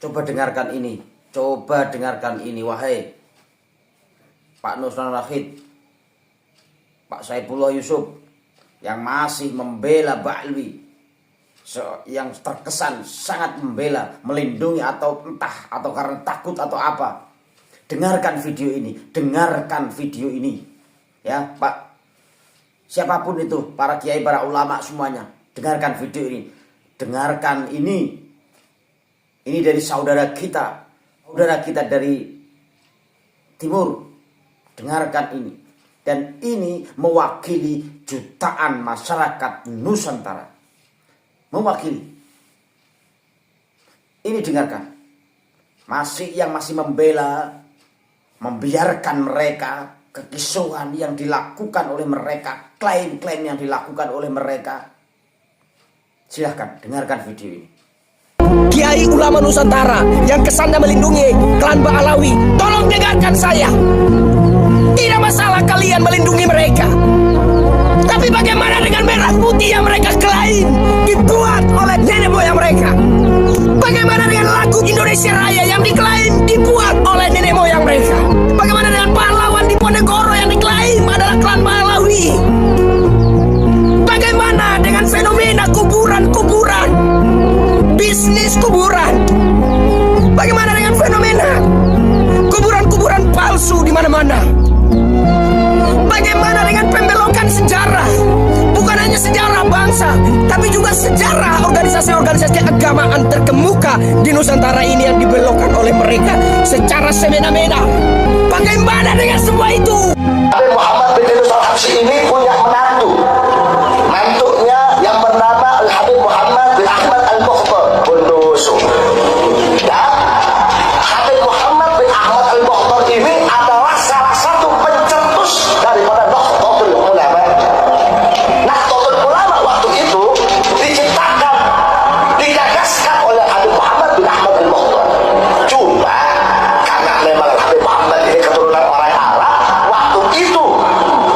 Coba dengarkan ini. Coba dengarkan ini, wahai Pak Nusron Rahid, Pak Saifullah Yusuf, yang masih membela Ba'alwi, yang terkesan sangat membela, melindungi atau entah, atau karena takut atau apa. Dengarkan video ini, dengarkan video ini. Ya Pak, siapapun itu, para kiai, para ulama semuanya, dengarkan video ini. Dengarkan ini. Ini dari saudara kita dari timur. Dengarkan ini. Dan ini mewakili jutaan masyarakat Nusantara. Mewakili. Ini dengarkan. Yang masih membela, membiarkan mereka, kekisruhan yang dilakukan oleh mereka, klaim-klaim yang dilakukan oleh mereka. Silahkan dengarkan video ini. Kiai ulama Nusantara yang kesannya melindungi klan Ba'alawi, tolong dengarkan saya. Tidak masalah kalian melindungi mereka, tapi bagaimana dengan merah putih yang mereka klaim dibuat oleh nenek moyang mereka? Bagaimana dengan lagu Indonesia Raya yang diklaim dibuat oleh nenek moyang mereka? Bagaimana dengan pahlawan di Ponegoro yang diklaim adalah klan Ba'alawi? Bagaimana dengan fenomena kuburan-kuburan, bisnis kuburan? Bagaimana dengan fenomena kuburan-kuburan palsu di mana-mana? Bagaimana dengan pembelokan sejarah? Bukan hanya sejarah bangsa, tapi juga sejarah organisasi-organisasi keagamaan terkemuka di Nusantara ini yang dibelokkan oleh mereka secara semena-mena. Bagaimana dengan semua itu? Habib Muhammad bin Idris Al-Habsyi ini punya menantu. Mantunya yang bernama Al-Habib Muhammad bin Ahmad Al-Mukhtar Bondowoso. Dan Habib Muhammad bin Ahmad Al-Mukhtar ini adalah salah satu pencetus daripada Nahdlatul Ulama. Nahdlatul Ulama waktu itu diciptakan, digagaskan oleh Habib Muhammad bin Ahmad Al-Mukhtar. Cuma karena memang Habib Muhammad ini keturunan orang Arab, waktu itu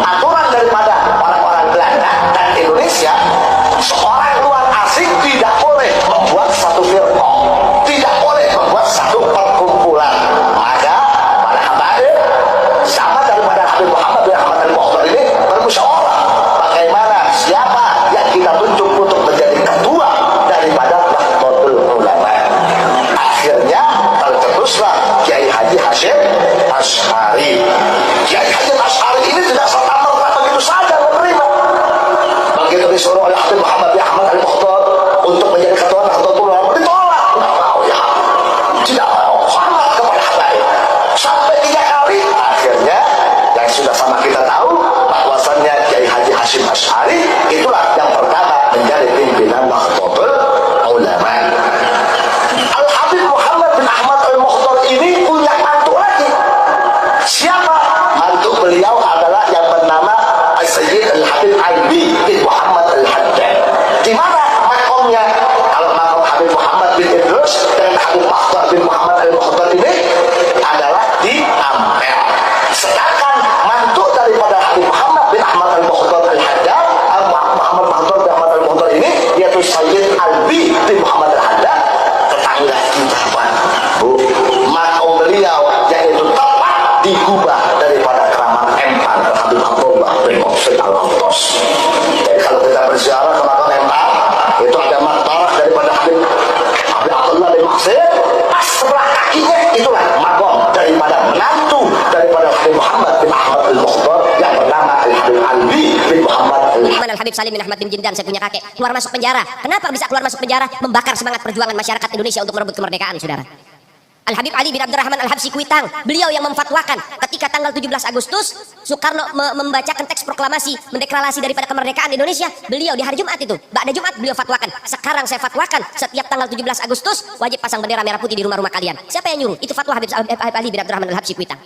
aturan daripada orang-orang Belanda dan Indonesia, seorang luar asing tidak boleh membuat satu firqah, tidak boleh membuat satu perkumpulan. Maka para habaib sama daripada Habib Muhammad bin Ahmad Al-Mukhtar ini bermusyawarah bagaimana siapa yang kita tunjuk untuk menjadi ketua daripada Nahdlatul Ulama. Akhirnya tercetuslah Kiai Haji Hasyim Asy'ari. Kiai Hasyim Asy'ari ini tidak serta-merta begitu saja menerima. Begitu disuruh oleh Habib Muhammad bin Ahmad Al-Mukhtar untuk menjadi ketua Nahdlatul Ulama, ditolak. Tidak mau, ya. Tidak mau. Hormat kepada habaib. Sampai 3 kali. Akhirnya yang sudah sama kita tahu bahwasannya Kiai Haji Hasyim Asy'ari itulah yang pertama menjadi pimpinan Nahdlatul Ulama. Al-Habib Muhammad bin Ahmad Al-Mukhtar ini punya mantu lagi. Siapa? Mantu beliau adalah yang bernama Sayyid Al-Habib Alwi bin Muhammad Al-Haddad. Di mana makomnya? Kalau makom Habib Muhammad bin Idris dan Habib Mukhtar bin Muhammad Al-Mukhtar ini adalah di Ampel. Sedangkan mantu daripada Habib Muhammad bin Ahmad Al-Mukhtar Al-Haddad, Muhammad bin Ahmad Al-Mukhtar ini, yaitu Sayyid Alwi bin Muhammad Al-Haddad, tetangga kita, Pak. Bu, makom beliau yaitu tepat di Kubah daripada keramat Empang Habib Abdullah bin Muhsin Al-Attas. Jadi kalau kita berziarah ke makam Empang, itu ada makbarah daripada Habib Abdullah bin Muhsin. Pas sebelah kakinya itulah makom daripada menantu daripada Habib Muhammad bin Ahmad Al-Mukhtar yang bernama Al-Habib Alwi bin Muhammad Al-Haddad. Al-Habib Salim bin Ahmad bin Jindan, saya punya kakek, keluar masuk penjara. Kenapa bisa keluar masuk penjara? Membakar semangat perjuangan masyarakat Indonesia untuk merebut kemerdekaan, saudara. Al-Habib Ali bin Abdurrahman Al-Habsyi Kuitang, beliau yang memfatwakan ketika tanggal 17 Agustus Soekarno membacakan teks proklamasi mendeklarasi daripada kemerdekaan Indonesia. Beliau di hari Jumat itu, ba'da Jumat beliau fatwakan, sekarang saya fatwakan setiap tanggal 17 Agustus wajib pasang bendera merah putih di rumah-rumah kalian. Siapa yang nyuruh? Itu fatwa Habib Ali bin Abdurrahman Al-Habsyi Kuitang.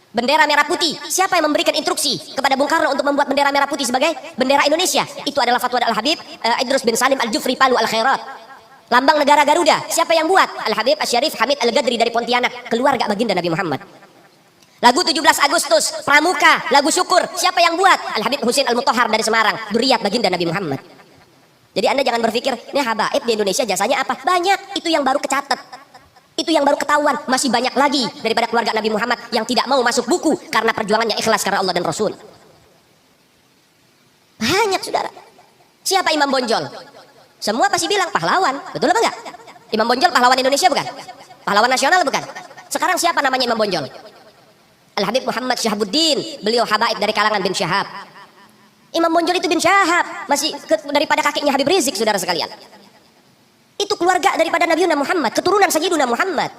Bendera merah putih, siapa yang memberikan instruksi kepada Bung Karno untuk membuat bendera merah putih sebagai bendera Indonesia? Itu adalah fatwa Al-Habib Idrus bin Salim Al-Jufri Palu Al-Khairat. Lambang negara Garuda, siapa yang buat? Al-Habib Asyarif Hamid Al-Gadri dari Pontianak, keluarga baginda Nabi Muhammad. Lagu 17 Agustus, Pramuka, lagu syukur, siapa yang buat? Al-Habib Husin Al-Mutahhar dari Semarang, dzurriyyah baginda Nabi Muhammad. Jadi Anda jangan berpikir, ini habaib di Indonesia jasanya apa? Banyak, itu yang baru kecatat. Itu Itu yang baru ketahuan. Masih banyak lagi daripada keluarga Nabi Muhammad yang tidak mau masuk buku karena perjuangannya ikhlas karena Allah dan Rasul. Banyak, saudara. Siapa Imam Bonjol? Semua pasti bilang pahlawan. Betul apa enggak? Imam Bonjol pahlawan Indonesia bukan? Pahlawan nasional bukan? Sekarang siapa namanya Imam Bonjol? Al-Habib Muhammad Syahabuddin. Beliau habaib dari kalangan bin Syahab. Imam Bonjol itu bin Syahab. Masih daripada kakeknya Habib Rizik, saudara sekalian. Itu keluarga daripada Nabi Muhammad, keturunan Sayyiduna Muhammad.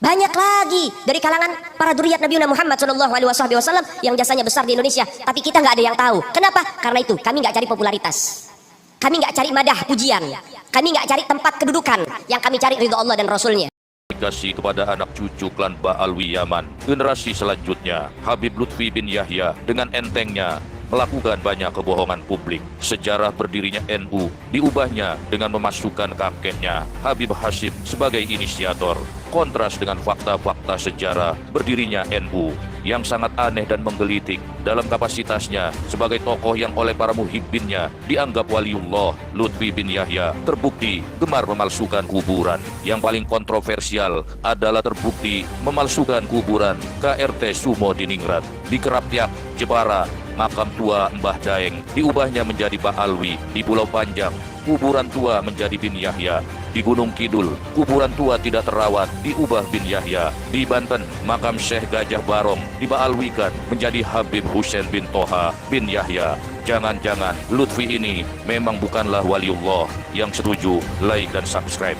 Banyak lagi dari kalangan para dzurriyyat Nabi Muhammad SAW yang jasanya besar di Indonesia, tapi kita nggak ada yang tahu. Kenapa? Karena itu kami nggak cari popularitas, kami nggak cari madah pujian, kami nggak cari tempat kedudukan, yang kami cari ridho Allah dan Rasulnya. Kasih kepada anak cucu klan Ba'alwi Yaman, generasi selanjutnya Habib Lutfi bin Yahya dengan entengnya melakukan banyak kebohongan publik. Sejarah berdirinya NU diubahnya dengan memasukkan kakeknya Habib Hashim sebagai inisiator. Kontras dengan fakta-fakta sejarah berdirinya NU yang sangat aneh dan menggelitik dalam kapasitasnya sebagai tokoh yang oleh para muhibbinnya dianggap waliullah. Lutfi bin Yahya terbukti gemar memalsukan kuburan. Yang paling kontroversial adalah terbukti memalsukan kuburan KRT Sumo di Ningrat, di Keraptiak, Jepara. Makam tua Mbah Daeng diubahnya menjadi Ba'alwi. Di Pulau Panjang, kuburan tua menjadi bin Yahya. Di Gunung Kidul, kuburan tua tidak terawat, diubah bin Yahya. Di Banten, makam Syekh Gajah Barong diba'alwikan menjadi Habib Husain bin Toha bin Yahya. Jangan-jangan Lutfi ini memang bukanlah waliullah. Yang setuju, like dan subscribe.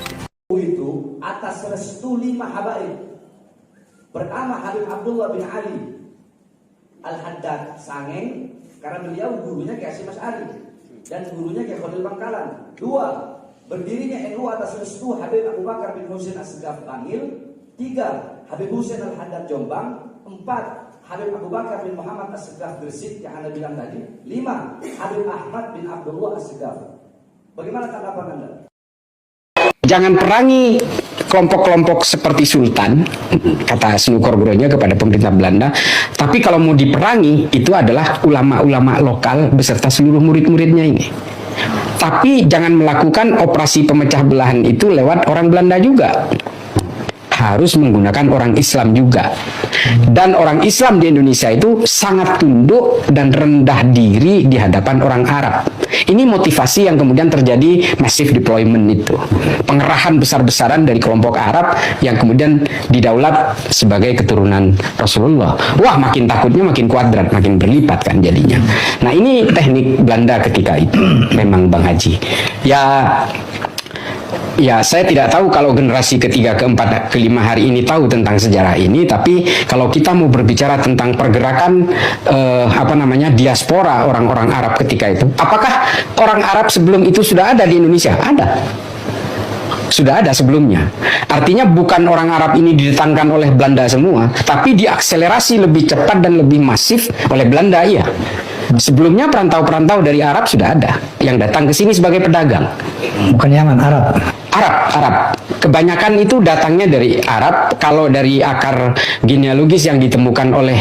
Itu atas restu 5 habaib. Pertama Habib Abdullah bin Ali Al-Haddad Sangeng, karena beliau gurunya Kiai Hasyim Asy'ari dan gurunya Kiai Khalil Bangkalan. 2. Berdirinya NU atas restu Habib Abu Bakar bin Husain As-Segaf Bangil. 3. Habib Husain Al-Haddad Jombang. 4. Habib Abu Bakar bin Muhammad As-Segaf Gresik yang Anda bilang tadi. 5. Habib Ahmad bin Abdullah As-Segaf. Bagaimana tanggapan Anda? Jangan perangi kelompok-kelompok seperti Sultan, kata Snukor Gronya kepada pemerintah Belanda. Tapi kalau mau diperangi, itu adalah ulama-ulama lokal beserta seluruh murid-muridnya ini. Tapi jangan melakukan operasi pemecah belahan itu lewat orang Belanda juga. Harus menggunakan orang Islam juga. Dan orang Islam di Indonesia itu sangat tunduk dan rendah diri di hadapan orang Arab. Ini motivasi yang kemudian terjadi massive deployment itu. Pengerahan besar-besaran dari kelompok Arab yang kemudian didaulat sebagai keturunan Rasulullah. Wah, makin takutnya makin kuadrat, makin berlipat kan jadinya. Nah, ini teknik Belanda ketika itu. Memang Bang Haji. Ya, saya tidak tahu kalau generasi ketiga, keempat, kelima hari ini tahu tentang sejarah ini. Tapi kalau kita mau berbicara tentang pergerakan diaspora orang-orang Arab ketika itu, apakah orang Arab sebelum itu sudah ada di Indonesia? Ada. Sudah ada sebelumnya. Artinya bukan orang Arab ini didatangkan oleh Belanda semua, tapi diakselerasi lebih cepat dan lebih masif oleh Belanda, iya. Sebelumnya perantau-perantau dari Arab sudah ada yang datang ke sini sebagai pedagang. Bukan Yaman, Arab. Arab. Kebanyakan itu datangnya dari Arab. Kalau dari akar genealogis yang ditemukan oleh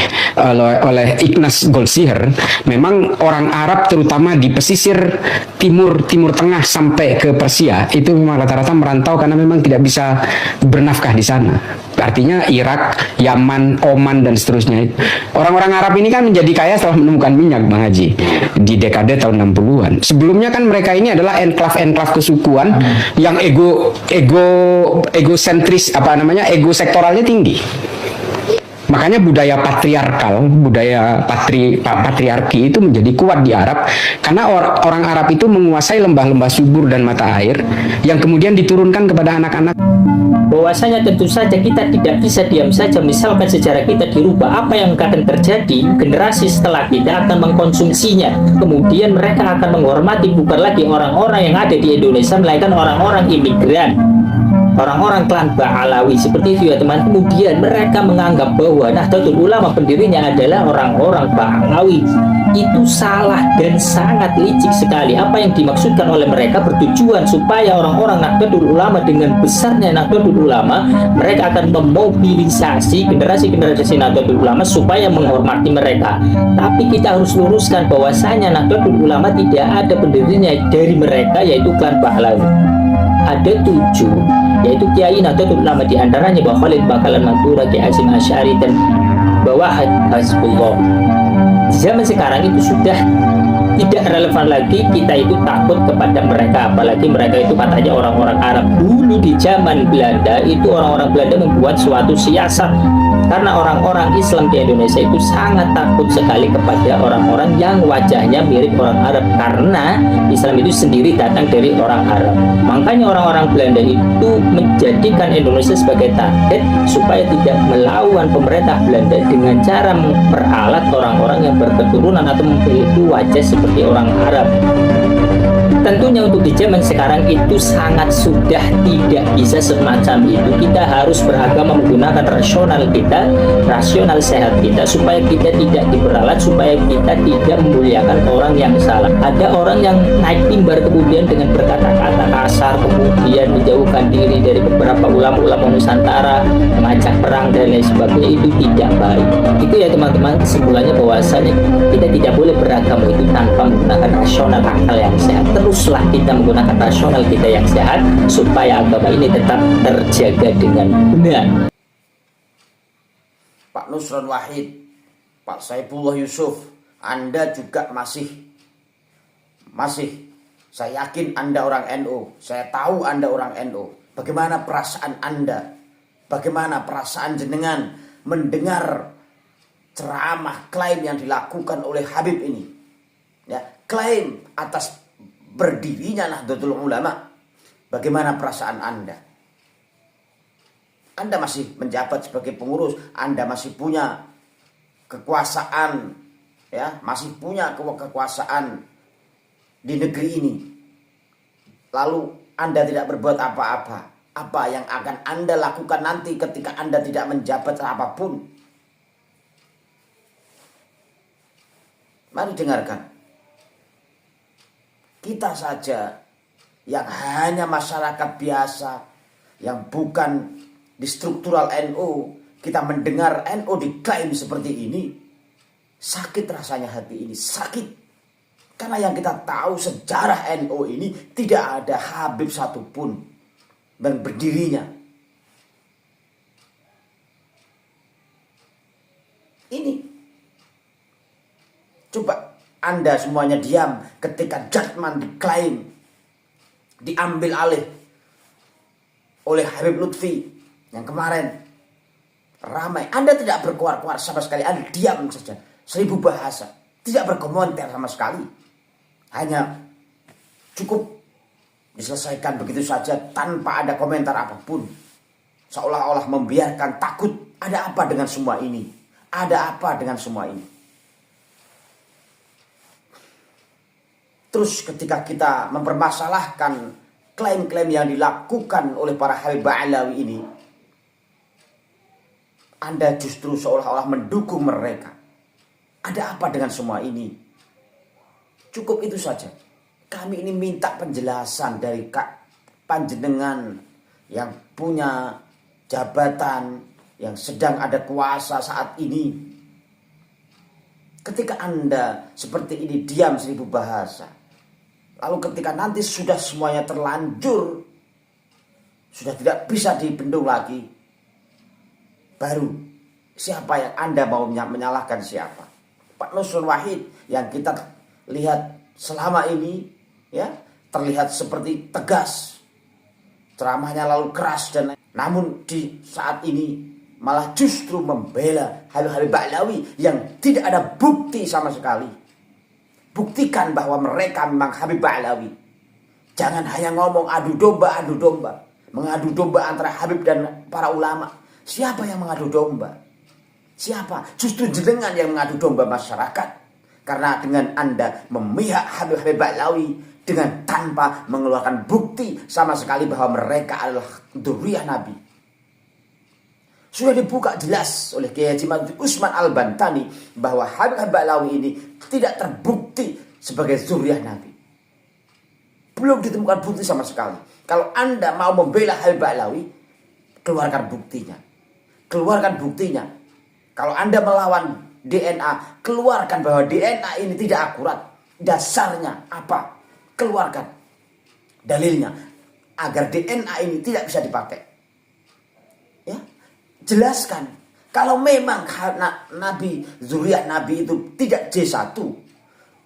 Ignaz Goldziher, memang orang Arab terutama di pesisir timur tengah sampai ke Persia itu memang rata-rata merantau karena memang tidak bisa bernafkah di sana. Artinya Irak, Yaman, Oman dan seterusnya. Orang-orang Arab ini kan menjadi kaya setelah menemukan minyak, Bang Haji, di dekade tahun 60-an. Sebelumnya kan mereka ini adalah enklav kesukuan yang egosentris, ego sektoralnya tinggi. Makanya budaya patriarkal, budaya patriarki itu menjadi kuat di Arab karena orang Arab itu menguasai lembah-lembah subur dan mata air yang kemudian diturunkan kepada anak-anak. Bahwasanya tentu saja kita tidak bisa diam saja misalkan sejarah kita dirubah. Apa yang akan terjadi, generasi setelah kita akan mengkonsumsinya. Kemudian mereka akan menghormati bukan lagi orang-orang yang ada di Indonesia, melainkan orang-orang imigran, orang-orang klan Ba'alawi seperti itu ya teman. Kemudian mereka menganggap bahwa Nahdlatul Ulama pendirinya adalah orang-orang Ba'alawi. Itu salah dan sangat licik sekali. Apa yang dimaksudkan oleh mereka bertujuan supaya orang-orang Nahdlatul Ulama, dengan besarnya Nahdlatul Ulama, mereka akan memobilisasi generasi-generasi Nahdlatul Ulama supaya menghormati mereka. Tapi kita harus luruskan bahwasanya Nahdlatul Ulama tidak ada pendirinya dari mereka, yaitu klan Ba'alawi. ada 7, yaitu Kiai Nahdlatul Ulama, di antaranya Mbah Khalid Bakalan Matura, Kiai Hasyim Asy'ari, dan Mbah Wahid Hasbullah. Di zaman sekarang itu sudah tidak relevan lagi kita itu takut kepada mereka, apalagi mereka itu katanya orang-orang Arab. Dulu di zaman Belanda itu orang-orang Belanda membuat suatu siasat, karena orang-orang Islam di Indonesia itu sangat takut sekali kepada orang-orang yang wajahnya mirip orang Arab, karena Islam itu sendiri datang dari orang Arab. Makanya orang-orang Belanda itu menjadikan Indonesia sebagai target supaya tidak melawan pemerintah Belanda dengan cara memperalat orang-orang yang berketurunan atau memiliki wajah seperti orang Arab. Tentunya untuk di zaman sekarang itu sangat sudah tidak bisa semacam itu. Kita harus beragama menggunakan rasional kita, rasional sehat kita, supaya kita tidak diperalat, supaya kita tidak memuliakan orang yang salah. Ada orang yang naik mimbar kemudian dengan berkata-kata kasar, kemudian menjauhkan diri dari beberapa ulama-ulama Nusantara, mengajak perang dan lain sebagainya, itu tidak baik. Itu ya teman-teman, kesimpulannya bahwasanya kita tidak boleh beragama itu tanpa menggunakan rasional akal yang sehat. Teruslah kita menggunakan rasional kita yang sehat supaya agama ini tetap terjaga dengan benar. Pak Nusron Wahid, Pak Saifullah Yusuf, Anda juga masih saya yakin Anda orang NU, saya tahu Anda orang NU. Bagaimana perasaan Anda? Bagaimana perasaan jenengan mendengar ceramah klaim yang dilakukan oleh Habib ini? Ya, klaim atas berdirinya Nahdlatul Ulama. Bagaimana perasaan Anda? Anda masih menjabat sebagai pengurus, Anda masih punya kekuasaan, ya, masih punya kekuasaan di negeri ini. Lalu Anda tidak berbuat apa-apa. Apa yang akan Anda lakukan nanti ketika Anda tidak menjabat apapun? Mari dengarkan. Kita saja yang hanya masyarakat biasa, yang bukan di struktural NU, kita mendengar NU diklaim seperti ini, sakit rasanya hati ini, sakit. Karena yang kita tahu sejarah NU ini tidak ada Habib satupun dan berdirinya. Ini. Coba Anda semuanya diam ketika Jatman diklaim, diambil alih oleh Habib Lutfi yang kemarin ramai. Anda tidak berkuar-kuar sama sekali, Anda diam saja, 1000 bahasa, tidak berkomentar sama sekali. Hanya cukup diselesaikan begitu saja tanpa ada komentar apapun. Seolah-olah membiarkan, takut. Ada apa dengan semua ini? Ada apa dengan semua ini? Terus ketika kita mempermasalahkan klaim-klaim yang dilakukan oleh para Habib Ba'alawi ini, Anda justru seolah-olah mendukung mereka. Ada apa dengan semua ini? Cukup itu saja. Kami ini minta penjelasan dari panjenengan yang punya jabatan, yang sedang ada kuasa saat ini. Ketika Anda seperti ini diam 1000 bahasa, lalu ketika nanti sudah semuanya terlanjur, sudah tidak bisa dibendung lagi, baru siapa yang Anda mau menyalahkan siapa? Pak Nusron Wahid yang kita lihat selama ini, ya, terlihat seperti tegas, ceramahnya lalu keras, dan namun di saat ini malah justru membela Habib Ba'alawi yang tidak ada bukti sama sekali. Buktikan bahwa mereka memang Habib Ba'alawi. Jangan hanya ngomong adu domba, mengadu domba antara Habib dan para ulama. Siapa yang mengadu domba? Siapa? Justru jenengan yang mengadu domba masyarakat. Karena dengan Anda memihak Habib Ba'alawi dengan tanpa mengeluarkan bukti sama sekali bahwa mereka adalah dzurriyyah Nabi. Sudah dibuka jelas oleh Kiai Haji Usman Al-Bantani bahwa Habib Ba'alawi ini tidak terbukti sebagai dzurriyyah Nabi. Belum ditemukan bukti sama sekali. Kalau Anda mau membela Habib Ba'alawi, keluarkan buktinya. Keluarkan buktinya. Kalau Anda melawan DNA, keluarkan bahwa DNA ini tidak akurat. Dasarnya apa? Keluarkan dalilnya. agar DNA ini tidak bisa dipakai. Ya, jelaskan. Kalau memang Nabi, zuriat Nabi itu tidak J1,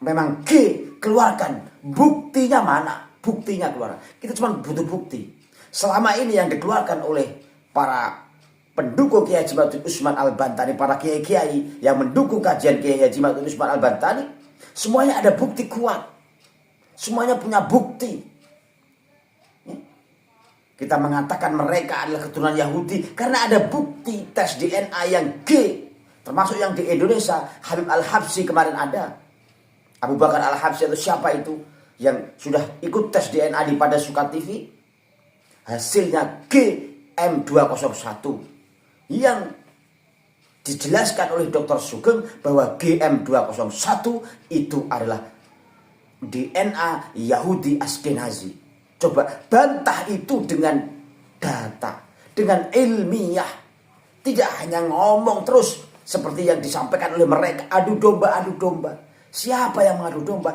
memang G, keluarkan. Buktinya mana? Buktinya keluar. Kita cuma butuh bukti. Selama ini yang dikeluarkan oleh para pendukung Kiai Haji Ma'ruf Usman Al-Bantani, para kiai-kiai yang mendukung kajian Kiai Haji Ma'ruf Usman Al-Bantani, semuanya ada bukti kuat. Semuanya punya bukti. Kita mengatakan mereka adalah keturunan Yahudi karena ada bukti tes DNA yang G. Termasuk yang di Indonesia, Habib Al-Habsyi kemarin ada. Abu Bakar Al-Habsyi itu siapa itu? Yang sudah ikut tes DNA di pada Suka TV. Hasilnya GM201. Yang dijelaskan oleh Dr. Sugeng bahwa GM201 itu adalah DNA Yahudi Askenazi. Coba bantah itu dengan data, dengan ilmiah. Tidak hanya ngomong terus seperti yang disampaikan oleh mereka. Adu domba, adu domba. Siapa yang mengadu domba?